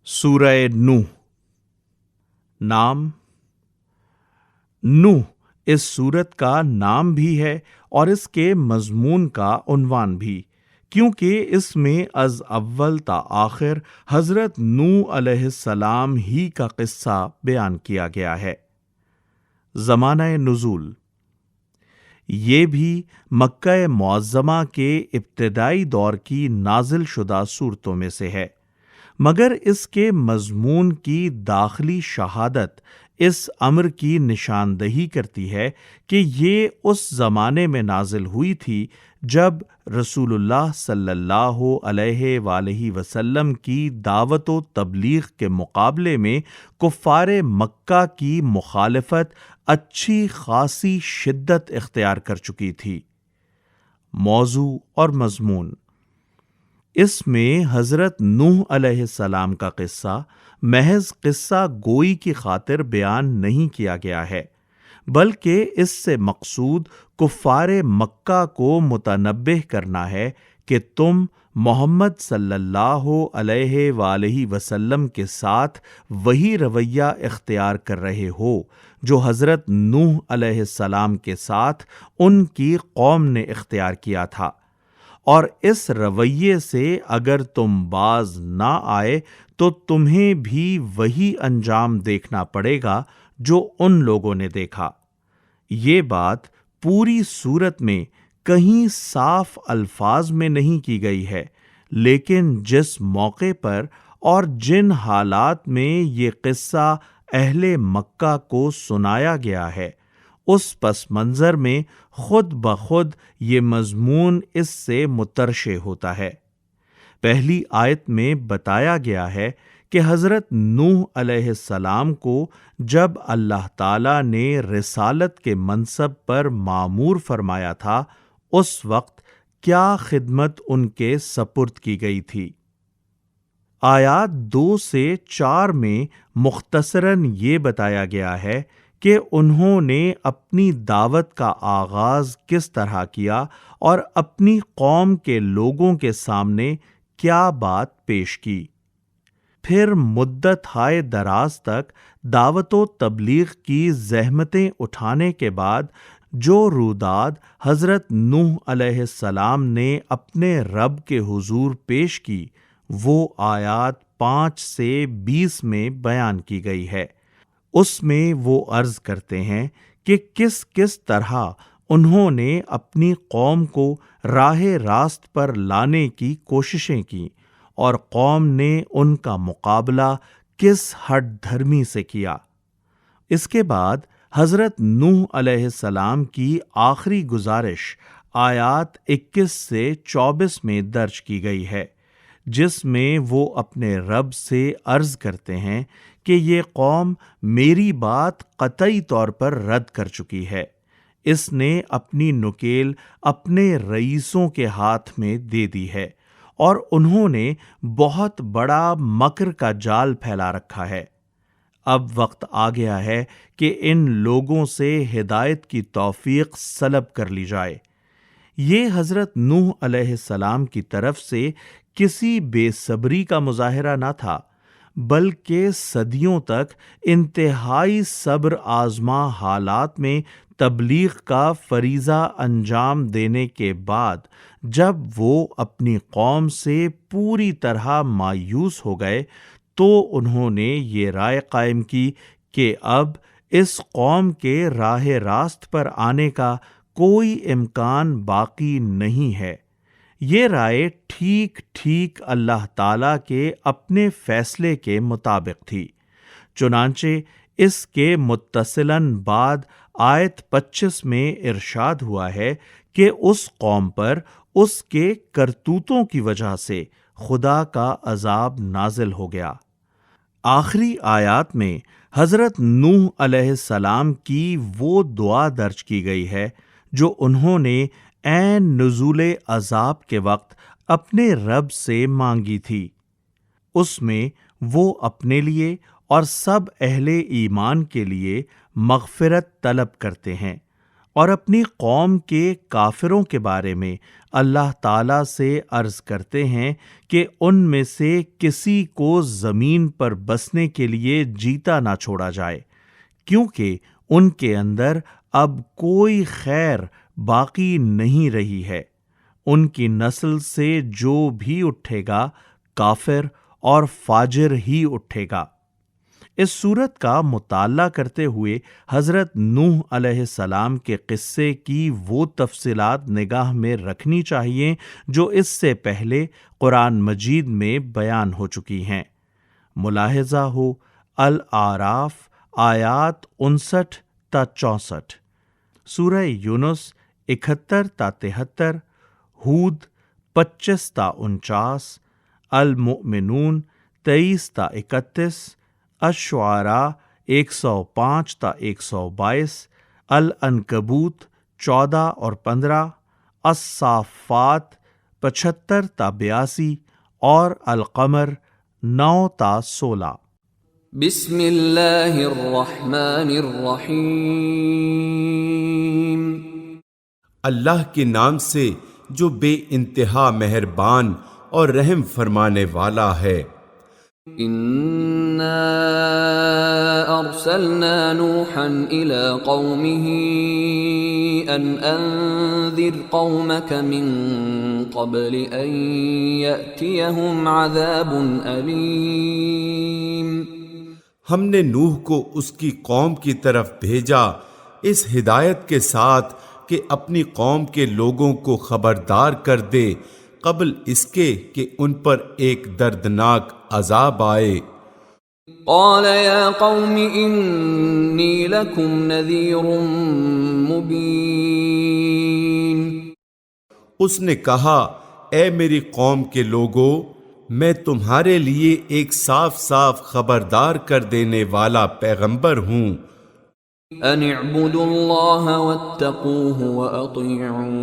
سورہ نوح۔ نام نوح اس سورت کا نام بھی ہے اور اس کے مضمون کا عنوان بھی، کیونکہ اس میں از اول تا آخر حضرت نوح علیہ السلام ہی کا قصہ بیان کیا گیا ہے۔ زمانہ نزول یہ بھی مکہ معظمہ کے ابتدائی دور کی نازل شدہ صورتوں میں سے ہے، مگر اس کے مضمون کی داخلی شہادت اس امر کی نشاندہی کرتی ہے کہ یہ اس زمانے میں نازل ہوئی تھی جب رسول اللہ صلی اللہ علیہ وآلہ وسلم کی دعوت و تبلیغ کے مقابلے میں کفار مکہ کی مخالفت اچھی خاصی شدت اختیار کر چکی تھی۔ موضوع اور مضمون اس میں حضرت نوح علیہ السلام کا قصہ محض قصہ گوئی کی خاطر بیان نہیں کیا گیا ہے، بلکہ اس سے مقصود کفار مکہ کو متنبہ کرنا ہے کہ تم محمد صلی اللہ علیہ وآلہ وسلم کے ساتھ وہی رویہ اختیار کر رہے ہو جو حضرت نوح علیہ السلام کے ساتھ ان کی قوم نے اختیار کیا تھا، اور اس رویے سے اگر تم باز نہ آئے تو تمہیں بھی وہی انجام دیکھنا پڑے گا جو ان لوگوں نے دیکھا۔ یہ بات پوری صورت میں کہیں صاف الفاظ میں نہیں کی گئی ہے، لیکن جس موقع پر اور جن حالات میں یہ قصہ اہل مکہ کو سنایا گیا ہے، اس پس منظر میں خود بخود یہ مضمون اس سے مترشح ہوتا ہے۔ پہلی آیت میں بتایا گیا ہے کہ حضرت نوح علیہ السلام کو جب اللہ تعالیٰ نے رسالت کے منصب پر مامور فرمایا تھا، اس وقت کیا خدمت ان کے سپرد کی گئی تھی۔ آیات 2 سے 4 میں مختصراً یہ بتایا گیا ہے کہ انہوں نے اپنی دعوت کا آغاز کس طرح کیا اور اپنی قوم کے لوگوں کے سامنے کیا بات پیش کی۔ پھر مدت ہائے دراز تک دعوت و تبلیغ کی زحمتیں اٹھانے کے بعد جو روداد حضرت نوح علیہ السلام نے اپنے رب کے حضور پیش کی، وہ آیات 5 سے 20 میں بیان کی گئی ہے۔ اس میں وہ عرض کرتے ہیں کہ کس کس طرح انہوں نے اپنی قوم کو راہ راست پر لانے کی کوششیں کی اور قوم نے ان کا مقابلہ کس ہٹ دھرمی سے کیا۔ اس کے بعد حضرت نوح علیہ السلام کی آخری گزارش آیات 21 سے 24 میں درج کی گئی ہے، جس میں وہ اپنے رب سے عرض کرتے ہیں کہ یہ قوم میری بات قطعی طور پر رد کر چکی ہے، اس نے اپنی نکیل اپنے رئیسوں کے ہاتھ میں دے دی ہے اور انہوں نے بہت بڑا مکر کا جال پھیلا رکھا ہے۔ اب وقت آ گیا ہے کہ ان لوگوں سے ہدایت کی توفیق سلب کر لی جائے۔ یہ حضرت نوح علیہ السلام کی طرف سے کسی بے صبری کا مظاہرہ نہ تھا، بلکہ صدیوں تک انتہائی صبر آزما حالات میں تبلیغ کا فریضہ انجام دینے کے بعد جب وہ اپنی قوم سے پوری طرح مایوس ہو گئے تو انہوں نے یہ رائے قائم کی کہ اب اس قوم کے راہ راست پر آنے کا کوئی امکان باقی نہیں ہے۔ یہ رائے ٹھیک ٹھیک اللہ تعالیٰ کے اپنے فیصلے کے مطابق تھی، چنانچہ اس کے متصلاً بعد آیت 25 میں ارشاد ہوا ہے کہ اس قوم پر اس کے کرتوتوں کی وجہ سے خدا کا عذاب نازل ہو گیا۔ آخری آیات میں حضرت نوح علیہ السلام کی وہ دعا درج کی گئی ہے جو انہوں نے عین نزول عذاب کے وقت اپنے رب سے مانگی تھی۔ اس میں وہ اپنے لیے اور سب اہل ایمان کے لیے مغفرت طلب کرتے ہیں اور اپنی قوم کے کافروں کے بارے میں اللہ تعالیٰ سے عرض کرتے ہیں کہ ان میں سے کسی کو زمین پر بسنے کے لیے جیتا نہ چھوڑا جائے، کیونکہ ان کے اندر اب کوئی خیر باقی نہیں رہی ہے۔ ان کی نسل سے جو بھی اٹھے گا کافر اور فاجر ہی اٹھے گا۔ اس صورت کا مطالعہ کرتے ہوئے حضرت نوح علیہ السلام کے قصے کی وہ تفصیلات نگاہ میں رکھنی چاہیے جو اس سے پہلے قرآن مجید میں بیان ہو چکی ہیں۔ ملاحظہ ہو الاعراف آیات 59 تا 64، سورہ یونس 71 تا 73، ہود 25 تا 49، المؤمنون 23 تا 31، الشعراء 105 تا 122، العنکبوت 14 اور 15، الصافات 75 تا 82 اور القمر 9 تا 16۔ بسم اللہ الرحمن الرحیم، اللہ کے نام سے جو بے انتہا مہربان اور رحم فرمانے والا ہے۔ انا ارسلنا نوحا الى قومه ان انذر قومك من قبل ان يأتيهم عذاب الیم۔ ہم نے نوح کو اس کی قوم کی طرف بھیجا اس ہدایت کے ساتھ کہ اپنی قوم کے لوگوں کو خبردار کر دے قبل اس کے کہ ان پر ایک دردناک عذاب آئے۔ قال یا قوم انی لکم نذیر مبین۔ اس نے کہا اے میری قوم کے لوگو، میں تمہارے لیے ایک صاف صاف خبردار کر دینے والا پیغمبر ہوں۔ ان اعبدوا اللہ واتقوہ واطیعون۔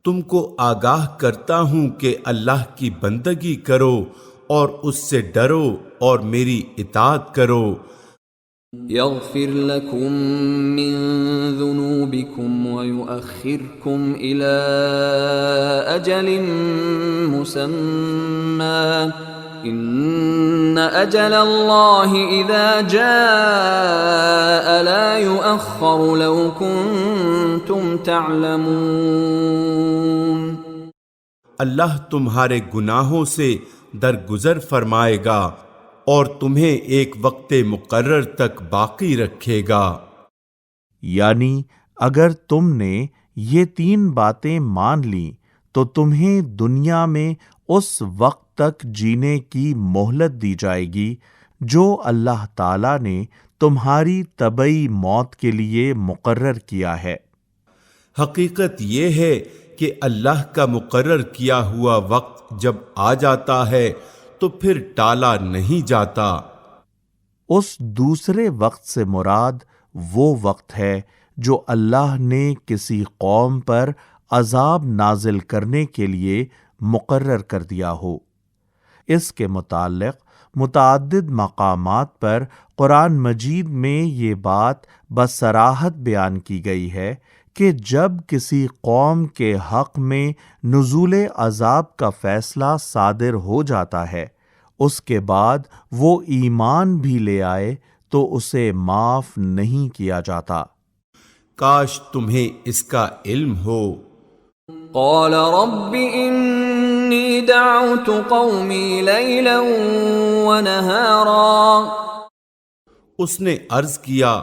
تم کو آگاہ کرتا ہوں کہ اللہ کی بندگی کرو اور اس سے ڈرو اور میری اطاعت کرو۔ یغفر لکم من ذنوبکم ویؤخرکم الی اجل مسمی ان اجل اللہ اذا جاء لا یؤخر لو کنتم تعلمون۔ اللہ تمہارے گناہوں سے درگزر فرمائے گا اور تمہیں ایک وقت مقرر تک باقی رکھے گا۔ یعنی اگر تم نے یہ 3 باتیں مان لیں تو تمہیں دنیا میں اس وقت تک جینے کی مہلت دی جائے گی جو اللہ تعالیٰ نے تمہاری طبعی موت کے لیے مقرر کیا ہے۔ حقیقت یہ ہے کہ اللہ کا مقرر کیا ہوا وقت جب آ جاتا ہے تو پھر ٹالا نہیں جاتا۔ اس دوسرے وقت سے مراد وہ وقت ہے جو اللہ نے کسی قوم پر عذاب نازل کرنے کے لیے مقرر کر دیا ہو۔ اس کے متعلق متعدد مقامات پر قرآن مجید میں یہ بات بصراحت بیان کی گئی ہے کہ جب کسی قوم کے حق میں نزول عذاب کا فیصلہ صادر ہو جاتا ہے، اس کے بعد وہ ایمان بھی لے آئے تو اسے معاف نہیں کیا جاتا۔ کاش تمہیں اس کا علم ہو۔ قال رب انی دعوت قومی لیلا ونہارا۔ اس نے عرض کیا،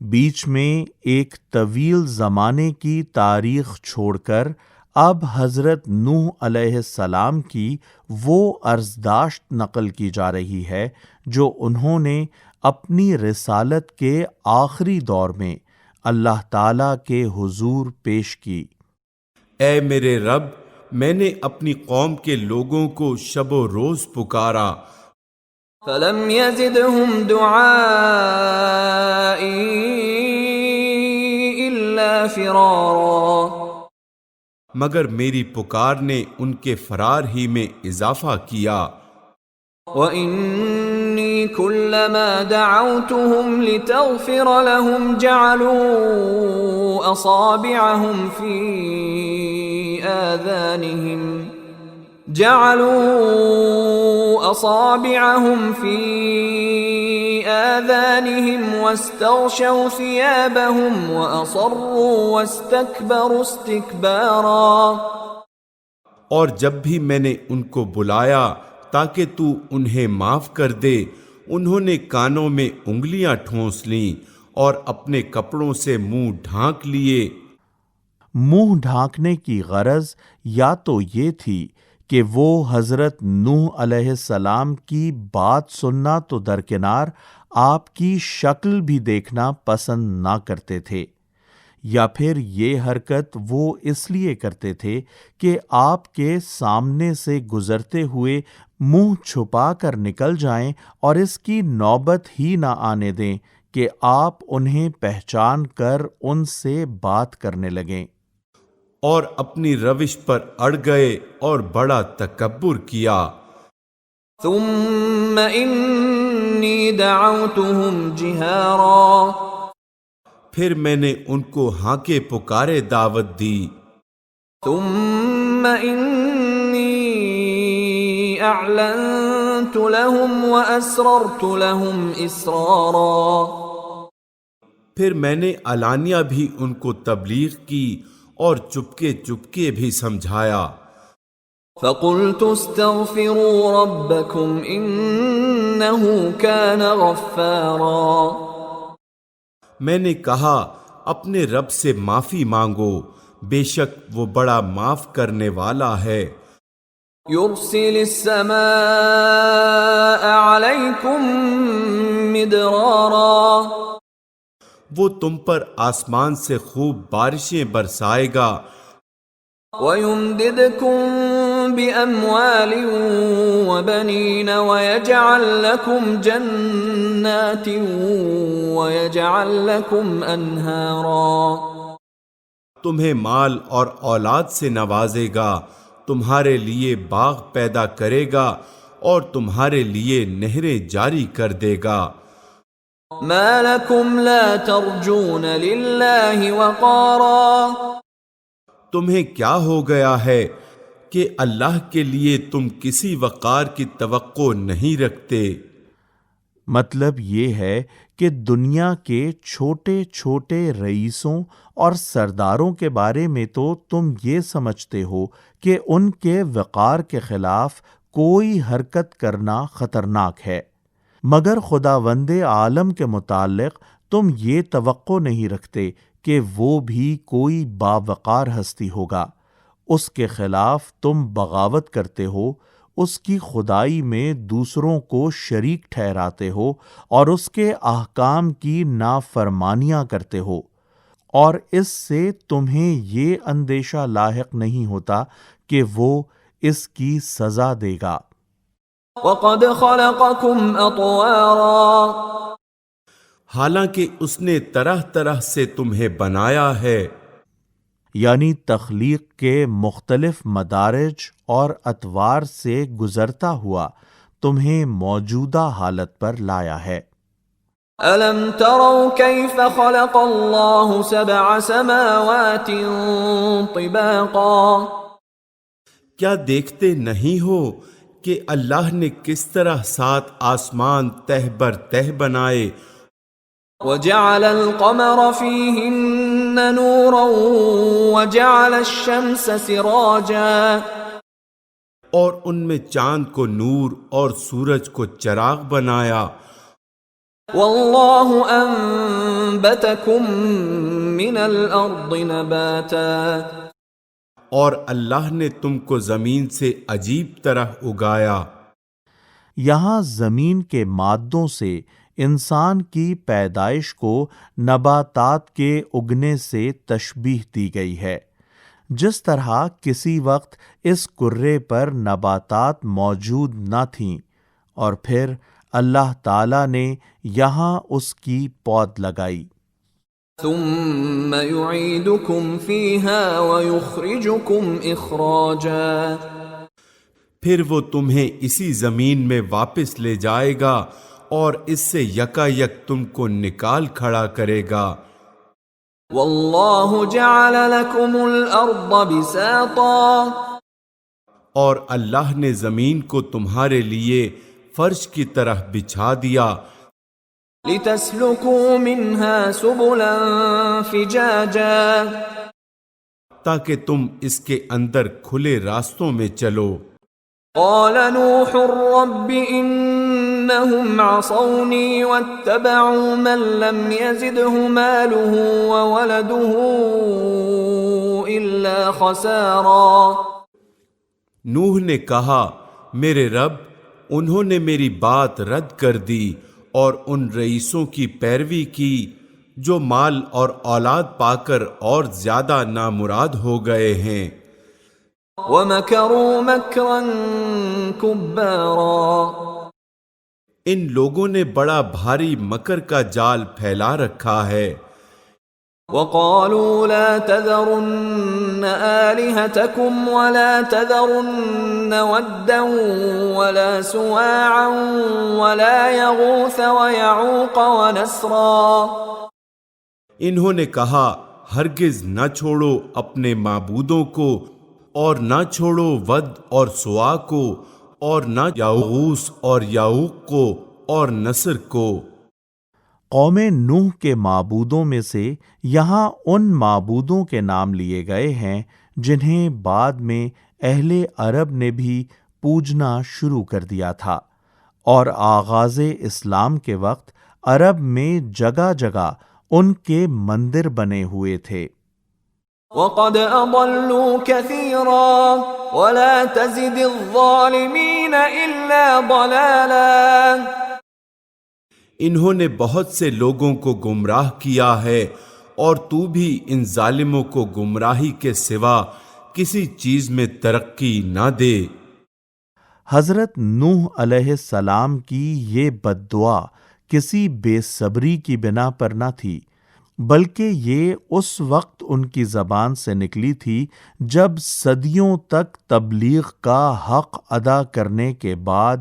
بیچ میں ایک طویل زمانے کی تاریخ چھوڑ کر اب حضرت نوح علیہ السلام کی وہ عرضداشت نقل کی جا رہی ہے جو انہوں نے اپنی رسالت کے آخری دور میں اللہ تعالیٰ کے حضور پیش کی۔ اے میرے رب، میں نے اپنی قوم کے لوگوں کو شب و روز پکارا، فلم يزدهم دعائي الا فرارا۔ مگر میری پکار نے ان کے فرار ہی میں اضافہ کیا۔ وَإِنِّي كُلَّمَا دَعَوْتُهُمْ لِتَغْفِرَ لَهُمْ جَعَلُوا أَصَابِعَهُمْ فِي آذَانِهِمْ وَاسْتَغْشَوْا ثِيَابَهُمْ وَأَصَرُّوا وَاسْتَكْبَرُوا اسْتِكْبَارًا۔ اور جب بھی میں نے ان کو بلایا تاکہ تو انہیں معاف کر دے، انہوں نے کانوں میں انگلیاں ٹھونس لیں اور اپنے کپڑوں سے منہ ڈھانک لیے۔ منہ ڈھانکنے کی غرض یا تو یہ تھی کہ وہ حضرت نوح علیہ السلام کی بات سننا تو درکنار آپ کی شکل بھی دیکھنا پسند نہ کرتے تھے، یا پھر یہ حرکت وہ اس لیے کرتے تھے کہ آپ کے سامنے سے گزرتے ہوئے منہ چھپا کر نکل جائیں اور اس کی نوبت ہی نہ آنے دیں کہ آپ انہیں پہچان کر ان سے بات کرنے لگیں، اور اپنی روش پر اڑ گئے اور بڑا تکبر کیا۔ ثم انی دعوتهم جہارا، پھر میں نے ان کو ہانکے پکارے دعوت دی۔ ثم انی اعلنت لهم واسررت لهم اسرارا، پھر میں نے علانیہ بھی ان کو تبلیغ کی اور چپکے چپکے بھی سمجھایا۔ فقلت استغفروا ربكم انه كان غفارا، میں نے کہا اپنے رب سے معافی مانگو، بے شک وہ بڑا معاف کرنے والا ہے۔ يرسل السماء عليكم مدرارا، وہ تم پر آسمان سے خوب بارشیں برسائے گا، وَيُمْدِدْكُمْ بِأَمْوَالٍ وَبَنِينَ وَيَجْعَلْ لَكُمْ جَنَّاتٍ وَيَجْعَلْ لَكُمْ أَنْهَارًا، تمہیں مال اور اولاد سے نوازے گا، تمہارے لیے باغ پیدا کرے گا اور تمہارے لیے نہریں جاری کر دے گا۔ مَا لَكُمْ لَا تَرْجُونَ لِلَّهِ وَقَارًا، تمہیں کیا ہو گیا ہے کہ اللہ کے لیے تم کسی وقار کی توقع نہیں رکھتے؟ مطلب یہ ہے کہ دنیا کے چھوٹے چھوٹے رئیسوں اور سرداروں کے بارے میں تو تم یہ سمجھتے ہو کہ ان کے وقار کے خلاف کوئی حرکت کرنا خطرناک ہے، مگر خداوند عالم کے متعلق تم یہ توقع نہیں رکھتے کہ وہ بھی کوئی باوقار ہستی ہوگا۔ اس کے خلاف تم بغاوت کرتے ہو، اس کی خدائی میں دوسروں کو شریک ٹھہراتے ہو اور اس کے احکام کی نافرمانیاں کرتے ہو، اور اس سے تمہیں یہ اندیشہ لاحق نہیں ہوتا کہ وہ اس کی سزا دے گا۔ وَقَدْ خَلَقَكُمْ أَطْوَارًا، حالانکہ اس نے طرح طرح سے تمہیں بنایا ہے، یعنی تخلیق کے مختلف مدارج اور اطوار سے گزرتا ہوا تمہیں موجودہ حالت پر لایا ہے۔ أَلَمْ تَرَوْا كَيْفَ خَلَقَ اللَّهُ سَبْعَ سَمَاوَاتٍ طِبَاقًا، کیا دیکھتے نہیں ہو کہ اللہ نے کس طرح 7 آسمان تہ بر تہ بنائے، وَجَعَلَ الْقَمَرَ فِيهِنَّ نُورًا وَجَعَلَ الشَّمْسَ سِرَاجًا، اور ان میں چاند کو نور اور سورج کو چراغ بنایا۔ وَاللَّهُ أَنبَتَكُم مِّنَ الْأَرْضِ نَبَاتًا، اور اللہ نے تم کو زمین سے عجیب طرح اگایا۔ یہاں زمین کے مادوں سے انسان کی پیدائش کو نباتات کے اگنے سے تشبیہ دی گئی ہے، جس طرح کسی وقت اس کرے پر نباتات موجود نہ تھیں اور پھر اللہ تعالی نے یہاں اس کی پود لگائی۔ ثم يعيدكم فيها ويخرجكم إخراجا، پھر وہ تمہیں اسی زمین میں واپس لے جائے گا اور اس سے یکا یک تم کو نکال کھڑا کرے گا۔ واللہ جعل لکم الارض بساطا، اور اللہ نے زمین کو تمہارے لیے فرش کی طرح بچھا دیا، لتسلکوا منها سبلا فجاجا، تاکہ تم اس کے اندر کھلے راستوں میں چلو۔ قال نوح رب انہم عصونی واتبعوا من لم يزده ماله وولده الا خسارا۔ نوح نے کہا میرے رب انہوں نے میری بات رد کر دی اور ان رئیسوں کی پیروی کی جو مال اور اولاد پا کر اور زیادہ نامراد ہو گئے ہیں۔ وَمَكَرُوا مَكْرًا كُبَّارًا، ان لوگوں نے بڑا بھاری مکر کا جال پھیلا رکھا ہے۔ وَقَالُوا لَا تَذَرُنَّ آلِهَتَكُمْ وَلَا تَذَرُنَّ وَدًّا وَلَا سُوَاعًا وَلَا يَغُوثَ وَيَعُوقَ وَنَسْرًا۔ انہوں نے کہا ہرگز نہ چھوڑو اپنے معبودوں کو، اور نہ چھوڑو ود اور سوا کو، اور نہ یغوث اور یعوق کو اور نصر کو۔ قوم نوح کے معبودوں میں سے یہاں ان معبودوں کے نام لیے گئے ہیں جنہیں بعد میں اہل عرب نے بھی پوجنا شروع کر دیا تھا، اور آغاز اسلام کے وقت عرب میں جگہ جگہ ان کے مندر بنے ہوئے تھے۔ وَقَدْ أَضَلُّوا كَثِيرًا وَلَا تَزِدِ الظَّالِمِينَ إِلَّا ضَلَالًا۔ انہوں نے بہت سے لوگوں کو گمراہ کیا ہے، اور تو بھی ان ظالموں کو گمراہی کے سوا کسی چیز میں ترقی نہ دے۔ حضرت نوح علیہ السلام کی یہ بد دعا کسی بے صبری کی بنا پر نہ تھی، بلکہ یہ اس وقت ان کی زبان سے نکلی تھی جب صدیوں تک تبلیغ کا حق ادا کرنے کے بعد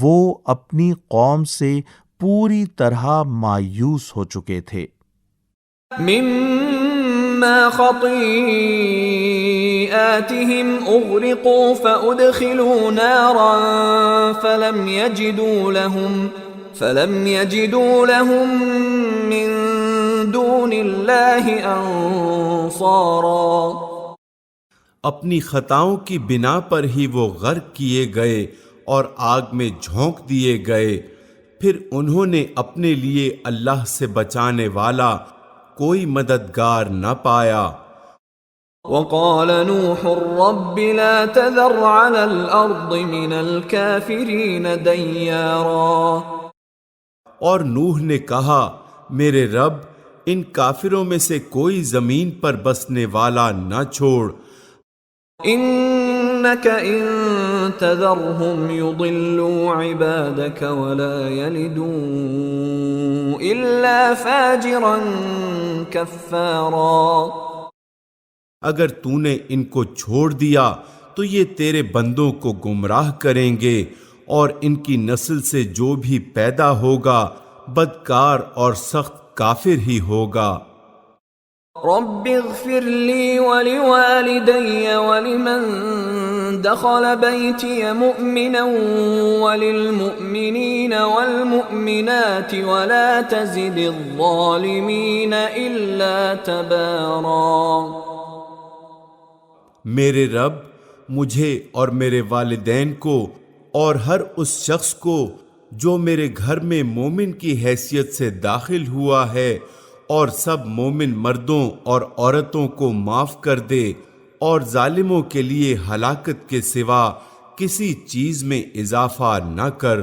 وہ اپنی قوم سے پوری طرح مایوس ہو چکے تھے۔ مما خطيئاتهم اغرقوا فادخلوا نارا فلم يجدوا لهم من دون الله انصارا۔ اپنی خطاؤں کی بنا پر ہی وہ غرق کیے گئے اور آگ میں جھونک دیے گئے، پھر انہوں نے اپنے لیے اللہ سے بچانے والا کوئی مددگار نہ پایا۔ وقال نوح رب لا تذر على الارض من الكافرين ديارا۔ اور نوح نے کہا میرے رب ان کافروں میں سے کوئی زمین پر بسنے والا نہ چھوڑ۔ انك ان تذرهم يضلوا عبادك ولا يلدوا الا فاجرا كفارا۔ اگر تو نے ان کو چھوڑ دیا تو یہ تیرے بندوں کو گمراہ کریں گے، اور ان کی نسل سے جو بھی پیدا ہوگا بدکار اور سخت کافر ہی ہوگا۔ رب اغفر لي ولوالدي ولمن دخل بيتي مؤمنا وللمؤمنين والمؤمنات ولا تزد الظالمين إلا تبارا۔ میرے رب مجھے اور میرے والدین کو اور ہر اس شخص کو جو میرے گھر میں مومن کی حیثیت سے داخل ہوا ہے، اور سب مومن مردوں اور عورتوں کو معاف کر دے، اور ظالموں کے لیے ہلاکت کے سوا کسی چیز میں اضافہ نہ کر۔